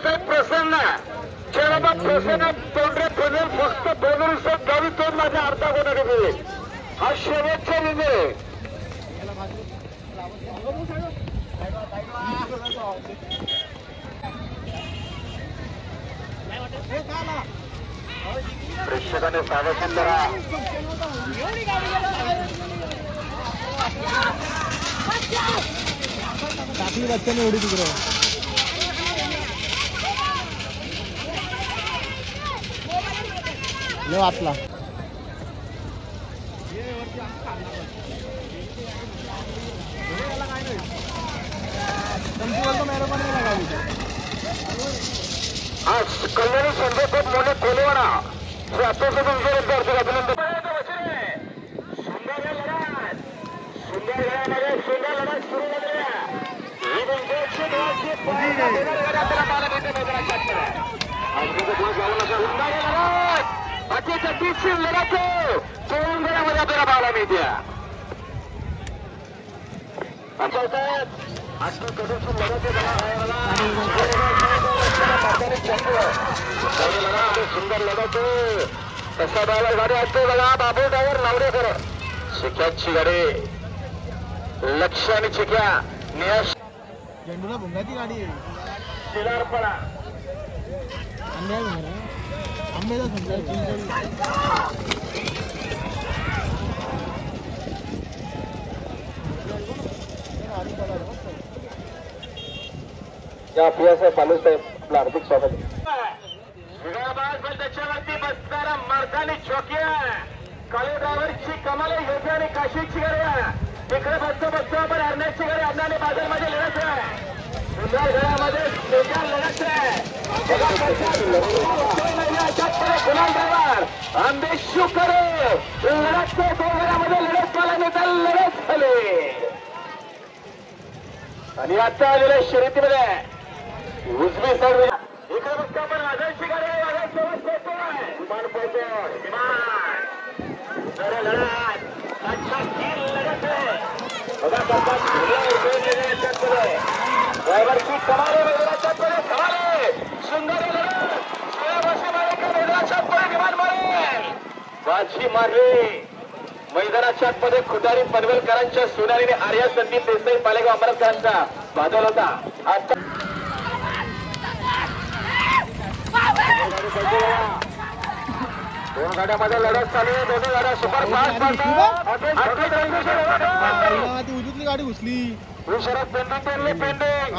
साहेब प्रसन्न बाबा प्रसन्न तोंडरे फनेल फक्त दोन गावी तोंड माझ्या अर्धा कोणाकडे मिळेल हा शेवटचा निर्णय. प्रेक्षकाने स्वागत करा. टाकली बच्चाने उडी तिकडे ले वाचला. आज कल्याणी संदेश मोठे कोलेवाडा हे अत्यंत अभिनंदन. सुंदर लढत सुंदर लढामध्ये सुंदर लढत सुरू झालेल्या ही अतिशय लढत दोन गळ्यामध्ये आपल्याला पाहायला मिळते. आजची कधीची लढत सुंदर लढत तसा ड्रायव्हर गाडी असतो बघा. बाबू ड्रायव्हर नावडेकर चिक्याची गाडी लक्ष आणि चिक्या नियाश झेंडूला भुंगाची गाडी आहे. शिलारपणा अन्याय आंबेचा या पियासाहेब बालू साहेब आपलं हार्दिक स्वागत आहे. त्याच्यावरती बसणारा मार्गाने चौकिया काळे ड्रायव्हरची कमाल योग्य आणि काशीची गाडी तिकडे बसतो आपण हरण्याची गाडी अन्नाने बाजारमध्ये लढत आहे. सुंदर घरामध्ये बेकार लढत आहे. गुलाल ड्रायव्हर आंबेशू करे लढत दोन घरामध्ये लढत मला नेता लढत झाली. आणि आता आलेल्या शर्यतीमध्ये उजवी साईड इकडे बघतो आपण वादळची गाडी आहे. वादळ सोबत पोहोचतोय विमान पोहोचतोय विमान लढत अच्छा खेळ लढत आहे. बघा ड्रायव्हरची कमाल वेगळ्याच्या पुढे कमाल सुंदर लढत विमान मारेल बाजी मारली. मैदानाच्या मध्ये खुदारी पनवेलकरांच्या सोनारीने आर्या संदीप देसाई पालेगाव अमरावकरांचा बादल होता. आता दोन गाड्यामध्ये लढत चालू आहे. दोन्ही गाड्या सुपरफास्ट उजूतली गाडी घुसली. Sharad pending pending